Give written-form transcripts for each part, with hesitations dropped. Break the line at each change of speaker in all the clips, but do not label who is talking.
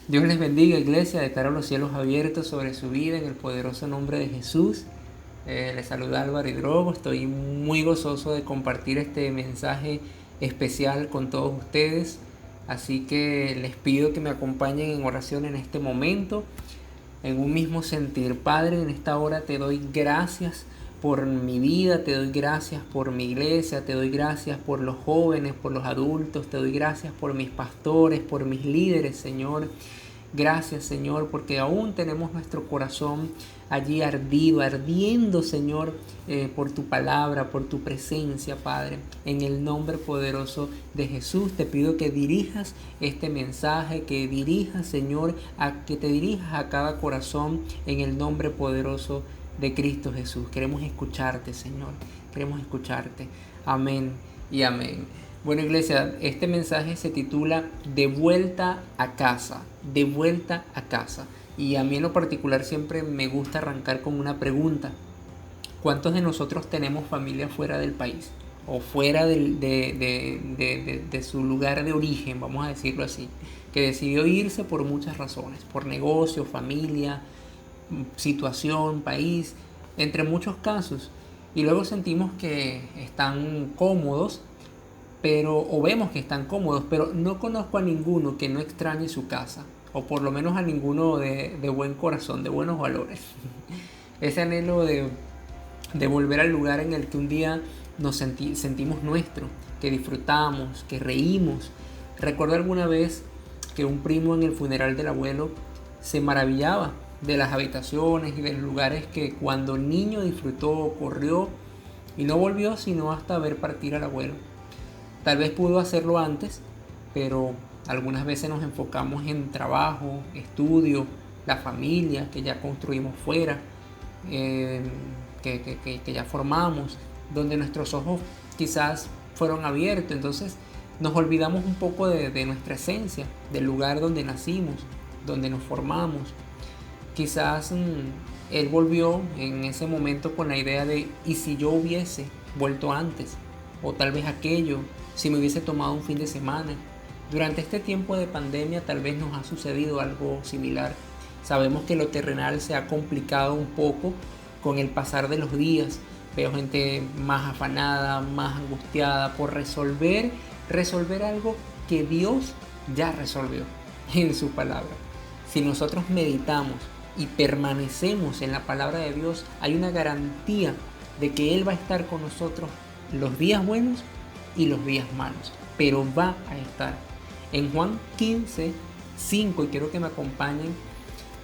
Dios les bendiga, iglesia. Declaro los cielos abiertos sobre su vida en el poderoso nombre de Jesús. Les saluda Álvaro Hidrogo. Estoy muy gozoso de compartir este mensaje especial con todos ustedes. Así que les pido que me acompañen en oración en este momento, en un mismo sentir. Padre, en esta hora te doy gracias por mi vida, te doy gracias por mi iglesia, te doy gracias por los jóvenes, por los adultos, te doy gracias por mis pastores, por mis líderes, Señor. Gracias, Señor, porque aún tenemos nuestro corazón allí ardiendo, Señor, por tu palabra, por tu presencia, Padre. En el nombre poderoso de Jesús te pido que dirijas este mensaje, que dirijas, Señor, que te dirijas a cada corazón en el nombre poderoso de Cristo Jesús. Queremos escucharte, Señor. Queremos escucharte. Amén y amén. Bueno, iglesia, este mensaje se titula De vuelta a casa. De vuelta a casa. Y a mí en lo particular siempre me gusta arrancar con una pregunta. ¿Cuántos de nosotros tenemos familia fuera del país? O fuera de su lugar de origen, vamos a decirlo así. Que decidió irse por muchas razones. Por negocio, familia, situación, país, entre muchos casos. Y luego sentimos que están cómodos, o vemos que están cómodos, pero no conozco a ninguno que no extrañe su casa, o por lo menos a ninguno de buen corazón, de buenos valores. Ese anhelo de volver al lugar en el que un día nos sentimos nuestro, que disfrutamos, que reímos. Recuerdo alguna vez que un primo en el funeral del abuelo se maravillaba de las habitaciones y de los lugares que cuando niño disfrutó, corrió y no volvió sino hasta ver partir al abuelo. Tal vez pudo hacerlo antes, pero algunas veces nos enfocamos en trabajo, estudio, la familia que ya construimos fuera, que ya formamos, donde nuestros ojos quizás fueron abiertos. Entonces nos olvidamos un poco de nuestra esencia, del lugar donde nacimos, donde nos formamos. Quizás él volvió en ese momento con la idea de ¿y si yo hubiese vuelto antes? O tal vez aquello, si me hubiese tomado un fin de semana. Durante este tiempo de pandemia tal vez nos ha sucedido algo similar. Sabemos que lo terrenal se ha complicado un poco con el pasar de los días. Veo gente más afanada, más angustiada por resolver algo que Dios ya resolvió en su palabra. Si nosotros meditamos y permanecemos en la palabra de Dios, hay una garantía de que Él va a estar con nosotros los días buenos y los días malos, pero va a estar. En Juan 15, 5, y quiero que me acompañen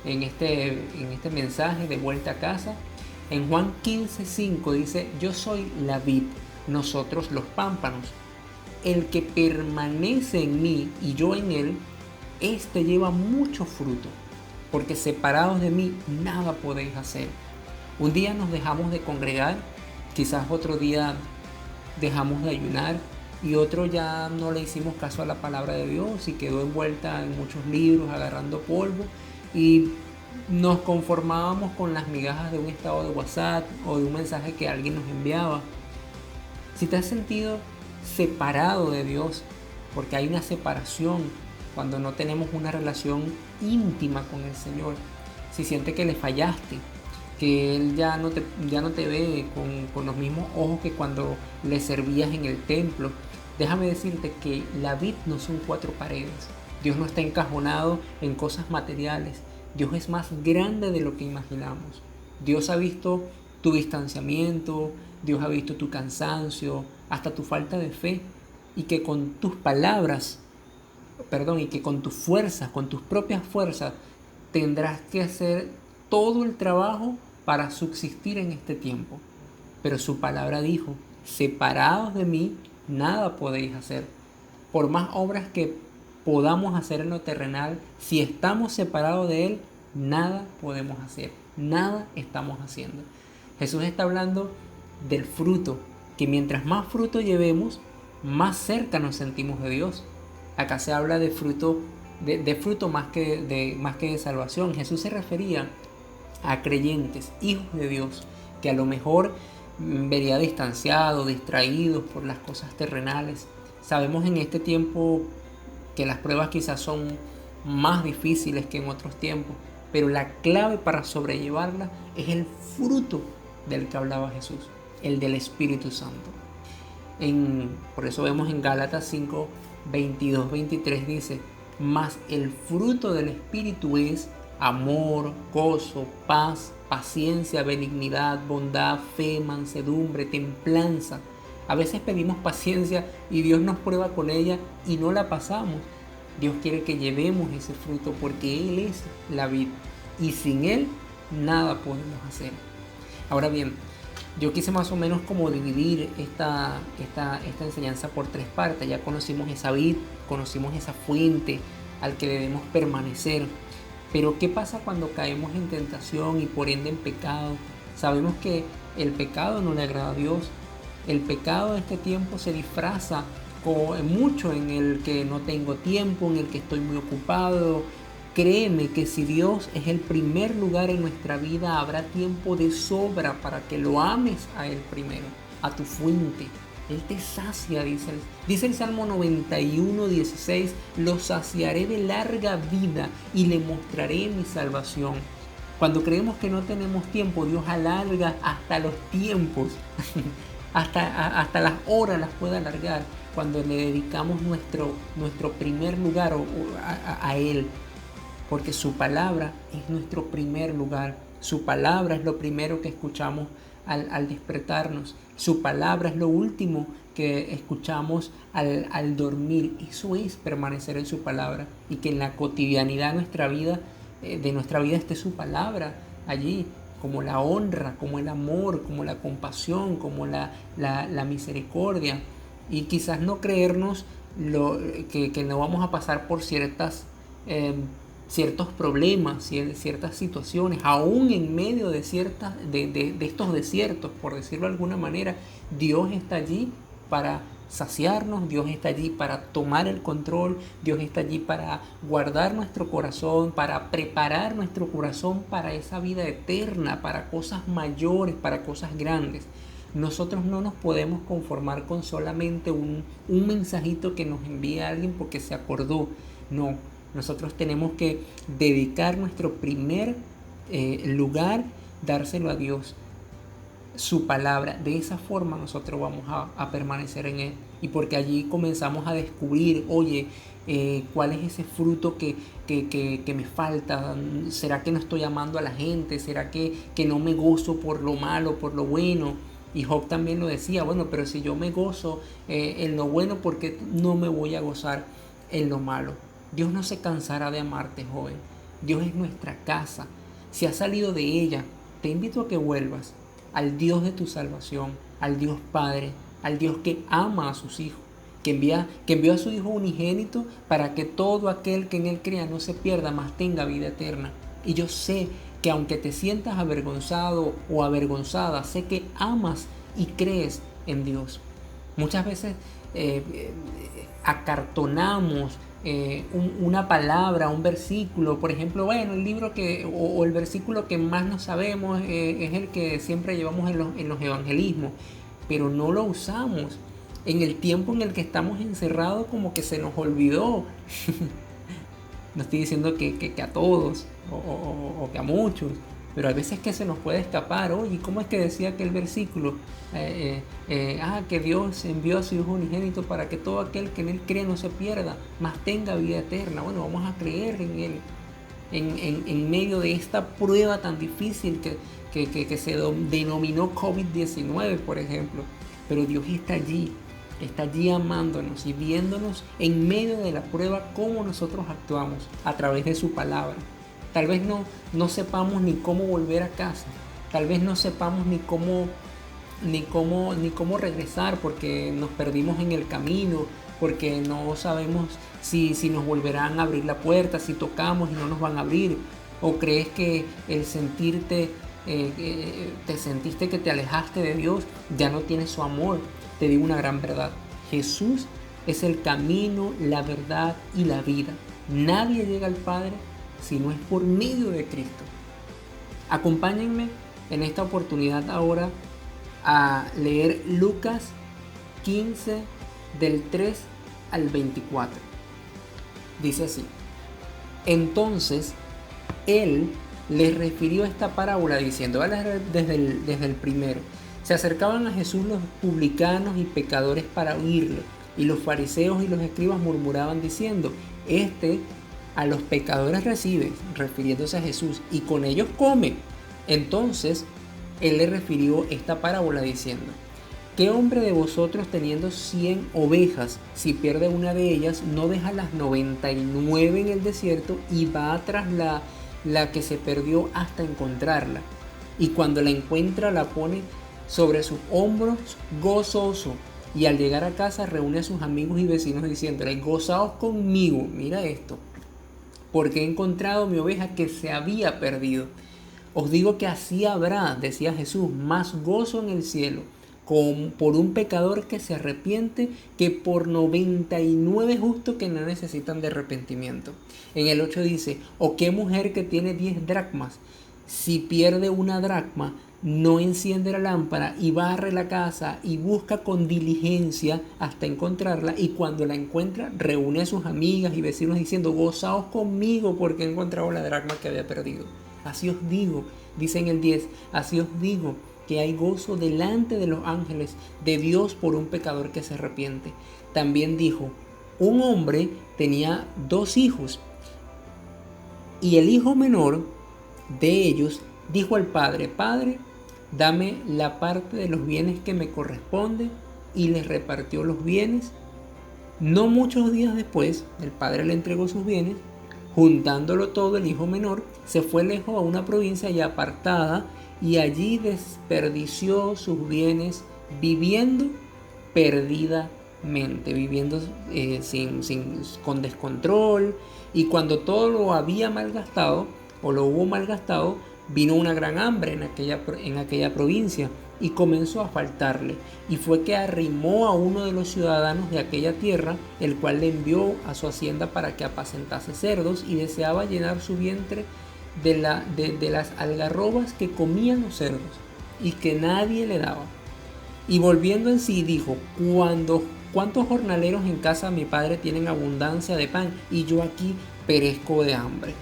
en este mensaje de vuelta a casa. En Juan 15, 5 dice: yo soy la vid, nosotros los pámpanos. El que permanece en mí y yo en él, este lleva mucho fruto, porque separados de mí nada podéis hacer. Un día nos dejamos de congregar, quizás otro día dejamos de ayunar y otro ya no le hicimos caso a la palabra de Dios y quedó envuelta en muchos libros agarrando polvo, y nos conformábamos con las migajas de un estado de WhatsApp o de un mensaje que alguien nos enviaba. Si te has sentido separado de Dios, porque hay una separación cuando no tenemos una relación íntima con el Señor, si sientes que le fallaste, que Él ya no te ve con los mismos ojos que cuando le servías en el templo, déjame decirte que la vid no son cuatro paredes. Dios no está encajonado en cosas materiales. Dios es más grande de lo que imaginamos. Dios ha visto tu distanciamiento, Dios ha visto tu cansancio, hasta tu falta de fe, y que con tus palabras, y que con tus fuerzas, con tus propias fuerzas, tendrás que hacer todo el trabajo para subsistir en este tiempo. Pero su palabra dijo: separados de mí, nada podéis hacer. Por más obras que podamos hacer en lo terrenal, si estamos separados de Él, nada podemos hacer. Nada estamos haciendo. Jesús está hablando del fruto, que mientras más fruto llevemos, más cerca nos sentimos de Dios. Acá se habla de fruto, de fruto más que de salvación. Jesús se refería a creyentes, hijos de Dios, que a lo mejor vería distanciados, distraídos por las cosas terrenales. Sabemos en este tiempo que las pruebas quizás son más difíciles que en otros tiempos, pero la clave para sobrellevarlas es el fruto del que hablaba Jesús, el del Espíritu Santo. Por eso vemos en Gálatas 5, 22, 23 dice: mas el fruto del Espíritu es amor, gozo, paz, paciencia, benignidad, bondad, fe, mansedumbre, templanza. A veces pedimos paciencia y Dios nos prueba con ella y no la pasamos. Dios quiere que llevemos ese fruto porque Él es la vid y sin Él nada podemos hacer. Ahora bien, yo quise más o menos como dividir esta enseñanza por tres partes. Ya conocimos esa vid, conocimos esa fuente al que debemos permanecer. Pero ¿qué pasa cuando caemos en tentación y por ende en pecado? Sabemos que el pecado no le agrada a Dios. El pecado de este tiempo se disfraza mucho en el que no tengo tiempo, en el que estoy muy ocupado. Créeme que si Dios es el primer lugar en nuestra vida, habrá tiempo de sobra para que lo ames a Él primero, a tu fuente. Él te sacia, dice el Salmo 91, 16, lo saciaré de larga vida y le mostraré mi salvación. Cuando creemos que no tenemos tiempo, Dios alarga hasta los tiempos, hasta las horas las puede alargar cuando le dedicamos nuestro primer lugar a Él. Porque su palabra es nuestro primer lugar. Su palabra es lo primero que escuchamos al despertarnos. Su palabra es lo último que escuchamos al dormir. Eso es permanecer en su palabra. Y que en la cotidianidad de nuestra vida esté su palabra allí. Como la honra, como el amor, como la compasión, como la misericordia. Y quizás no creernos que no vamos a pasar por ciertos problemas, ciertas situaciones, aún en medio de estos desiertos, por decirlo de alguna manera. Dios está allí para saciarnos, Dios está allí para tomar el control, Dios está allí para guardar nuestro corazón, para preparar nuestro corazón para esa vida eterna, para cosas mayores, para cosas grandes. Nosotros no nos podemos conformar con solamente un mensajito que nos envía alguien porque se acordó. No, nosotros tenemos que dedicar nuestro primer lugar, dárselo a Dios, su palabra. De esa forma nosotros vamos a permanecer en Él. Y porque allí comenzamos a descubrir, oye, cuál es ese fruto que me falta. ¿Será que no estoy amando a la gente? ¿Será que no me gozo por lo malo, por lo bueno? Y Job también lo decía, bueno, pero si yo me gozo en lo bueno, ¿por qué no me voy a gozar en lo malo? Dios no se cansará de amarte, joven. Dios es nuestra casa. Si has salido de ella, te invito a que vuelvas al Dios de tu salvación, al Dios Padre, al Dios que ama a sus hijos, que envió a su Hijo unigénito para que todo aquel que en Él crea no se pierda, mas tenga vida eterna. Y yo sé que aunque te sientas avergonzado o avergonzada, sé que amas y crees en Dios. Muchas veces acartonamos una palabra, un versículo. Por ejemplo, bueno, el libro o el versículo que más nos sabemos es el que siempre llevamos en los evangelismos, pero no lo usamos. En el tiempo en el que estamos encerrados, como que se nos olvidó. No estoy diciendo que a todos o que a muchos, pero a veces que se nos puede escapar. Oye, ¿cómo es que decía aquel versículo? Que Dios envió a su Hijo unigénito para que todo aquel que en Él cree no se pierda, mas tenga vida eterna. Bueno, vamos a creer en Él en medio de esta prueba tan difícil que se denominó COVID-19, por ejemplo. Pero Dios está allí amándonos y viéndonos en medio de la prueba cómo nosotros actuamos a través de su palabra. Tal vez no sepamos ni cómo volver a casa, tal vez no sepamos ni cómo regresar porque nos perdimos en el camino, porque no sabemos si nos volverán a abrir la puerta, si tocamos y no nos van a abrir. O crees que el sentirte, te sentiste que te alejaste de Dios, ya no tienes su amor. Te digo una gran verdad: Jesús es el camino, la verdad y la vida. Nadie llega al Padre si no es por medio de Cristo. Acompáñenme en esta oportunidad ahora a leer Lucas 15 del 3 al 24. Dice así: Entonces, él les refirió esta parábola diciendo, desde el primero, se acercaban a Jesús los publicanos y pecadores para oírle, y los fariseos y los escribas murmuraban diciendo, este a los pecadores recibe, refiriéndose a Jesús, y con ellos come. Entonces, él le refirió esta parábola diciendo, ¿qué hombre de vosotros teniendo 100 ovejas, si pierde una de ellas, no deja las 99 en el desierto y va tras la que se perdió hasta encontrarla? Y cuando la encuentra la pone sobre sus hombros gozoso, y al llegar a casa reúne a sus amigos y vecinos diciéndole, gozaos conmigo, mira esto, porque he encontrado mi oveja que se había perdido. Os digo que así habrá, decía Jesús, más gozo en el cielo por un pecador que se arrepiente que por 99 justos que no necesitan de arrepentimiento. En el 8 dice, o qué mujer que tiene 10 dracmas, si pierde una dracma, no enciende la lámpara y barre la casa y busca con diligencia hasta encontrarla, y cuando la encuentra reúne a sus amigas y vecinos diciendo, gozaos conmigo porque he encontrado la dracma que había perdido. Así os digo, dice en el 10, así os digo que hay gozo delante de los ángeles de Dios por un pecador que se arrepiente. También dijo, un hombre tenía 2 hijos, y el hijo menor de ellos dijo al padre, Padre, dame la parte de los bienes que me corresponde, y les repartió los bienes. No muchos días después, el padre le entregó sus bienes. Juntándolo todo, el hijo menor se fue lejos a una provincia ya apartada, y allí desperdició sus bienes viviendo perdidamente, viviendo con descontrol. Y cuando todo lo había malgastado, o lo hubo malgastado, vino una gran hambre en aquella provincia, y comenzó a faltarle, y fue que arrimó a uno de los ciudadanos de aquella tierra, el cual le envió a su hacienda para que apacentase cerdos, y deseaba llenar su vientre de las algarrobas que comían los cerdos, y que nadie le daba. Y volviendo en sí dijo, ¿cuántos jornaleros en casa de mi padre tienen abundancia de pan, y yo aquí perezco de hambre?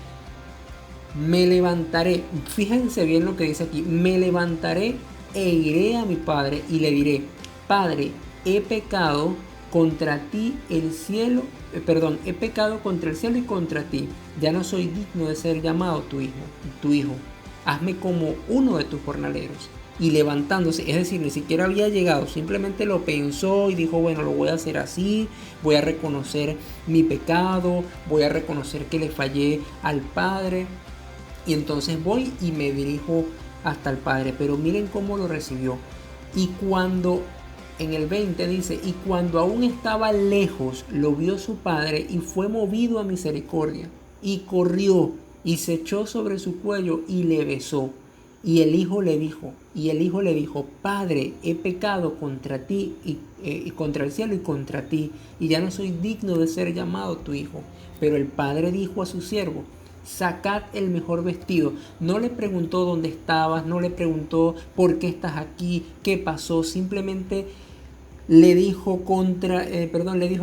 Me levantaré, fíjense bien lo que dice aquí, me levantaré e iré a mi padre y le diré, Padre, he pecado contra ti el cielo, he pecado contra el cielo y contra ti, ya no soy digno de ser llamado tu hijo, hazme como uno de tus jornaleros. Y levantándose, es decir, ni siquiera había llegado, simplemente lo pensó y dijo, bueno, lo voy a hacer así, voy a reconocer mi pecado, voy a reconocer que le fallé al Padre, y entonces voy y me dirijo hasta el Padre. Pero miren cómo lo recibió. Y cuando, en el 20 dice, y cuando aún estaba lejos, lo vio su padre y fue movido a misericordia, y corrió y se echó sobre su cuello y le besó. Y el hijo le dijo, Padre, he pecado contra ti y contra el cielo y contra ti, y ya no soy digno de ser llamado tu hijo. Pero el padre dijo a su siervo, sacad el mejor vestido. No le preguntó dónde estabas, no le preguntó por qué estás aquí, qué pasó, simplemente le dijo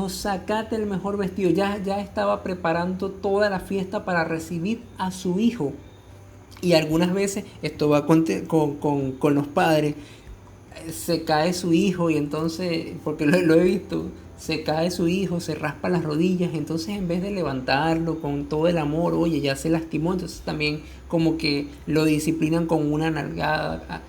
sacad el mejor vestido. Ya estaba preparando toda la fiesta para recibir a su hijo. Y algunas veces esto va con los padres, se cae su hijo, y entonces, porque lo he visto, se cae su hijo, se raspa las rodillas, entonces en vez de levantarlo con todo el amor, oye, ya se lastimó, entonces también como que lo disciplinan con una nalgada.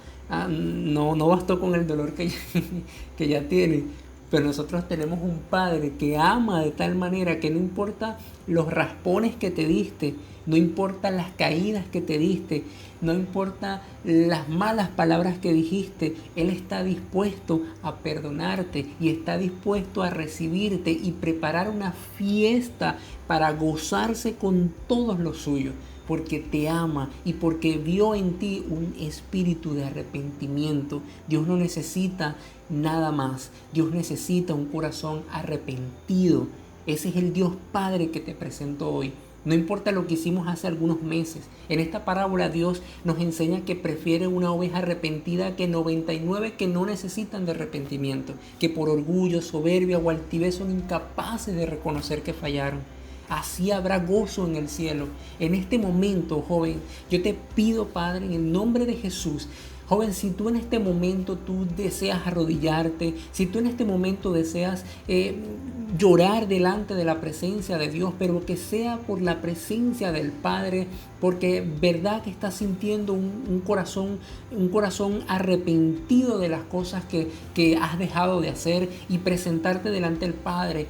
No bastó con el dolor que ya tiene. Pero nosotros tenemos un Padre que ama de tal manera que no importa los raspones que te diste, no importa las caídas que te diste, no importa las malas palabras que dijiste, Él está dispuesto a perdonarte y está dispuesto a recibirte y preparar una fiesta para gozarse con todos los suyos, porque te ama y porque vio en ti un espíritu de arrepentimiento. Dios no necesita nada más. Dios necesita un corazón arrepentido. Ese es el Dios Padre que te presento hoy. No importa lo que hicimos hace algunos meses. En esta parábola Dios nos enseña que prefiere una oveja arrepentida que 99 que no necesitan de arrepentimiento, que por orgullo, soberbia o altivez son incapaces de reconocer que fallaron. así habrá gozo en el cielo. En este momento, joven, yo te pido, Padre, en el nombre de Jesús, joven, si tú en este momento tú deseas arrodillarte, si tú en este momento deseas llorar delante de la presencia de Dios, pero que sea por la presencia del Padre, porque verdad que estás sintiendo un corazón arrepentido de las cosas que has dejado de hacer, y presentarte delante del Padre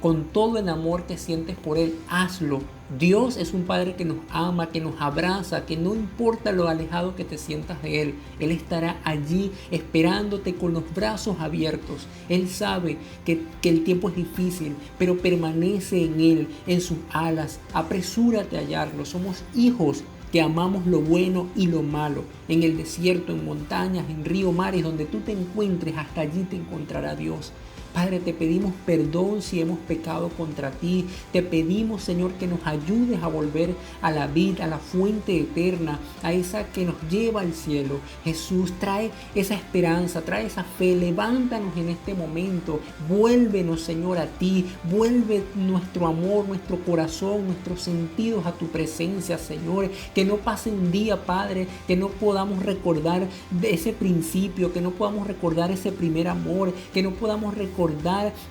con todo el amor que sientes por Él, hazlo. Dios es un Padre que nos ama, que nos abraza, que no importa lo alejado que te sientas de Él, Él estará allí esperándote con los brazos abiertos. Él sabe que el tiempo es difícil, pero permanece en Él, en sus alas. Apresúrate a hallarlo. Somos hijos que amamos lo bueno y lo malo. En el desierto, en montañas, en ríos, mares, donde tú te encuentres, hasta allí te encontrará Dios. Padre, te pedimos perdón si hemos pecado contra ti. Te pedimos, Señor, que nos ayudes a volver a la vida, a la fuente eterna, a esa que nos lleva al cielo. Jesús, trae esa esperanza, trae esa fe. Levántanos en este momento. Vuélvenos, Señor, a ti. Vuelve nuestro amor, nuestro corazón, nuestros sentidos a tu presencia, Señor. Que no pase un día, Padre, que no podamos recordar de ese principio, que no podamos recordar ese primer amor, que no podamos recordar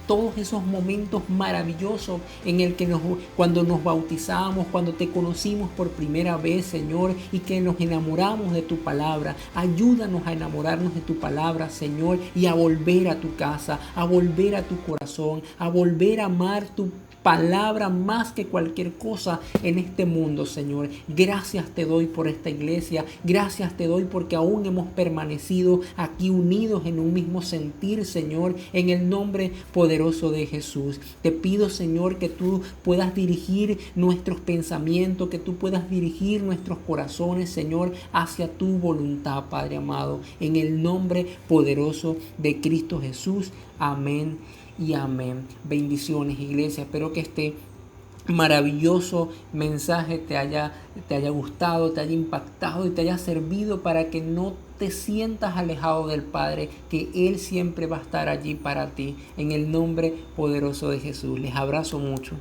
todos esos momentos maravillosos en el que cuando nos bautizamos, cuando te conocimos por primera vez, Señor, y que nos enamoramos de tu palabra. Ayúdanos a enamorarnos de tu palabra, Señor, y a volver a tu casa, a volver a tu corazón, a volver a amar tu palabra más que cualquier cosa en este mundo, Señor. Gracias te doy por esta iglesia. Gracias te doy porque aún hemos permanecido aquí unidos en un mismo sentir, Señor, en el nombre poderoso de Jesús. Te pido, Señor, que tú puedas dirigir nuestros pensamientos, que tú puedas dirigir nuestros corazones, Señor, hacia tu voluntad, Padre amado, en el nombre poderoso de Cristo Jesús. Amén y amén. Bendiciones, iglesia. Espero que este maravilloso mensaje te haya gustado, te haya impactado y te haya servido para que no te sientas alejado del Padre, que Él siempre va a estar allí para ti. En el nombre poderoso de Jesús. Les abrazo mucho.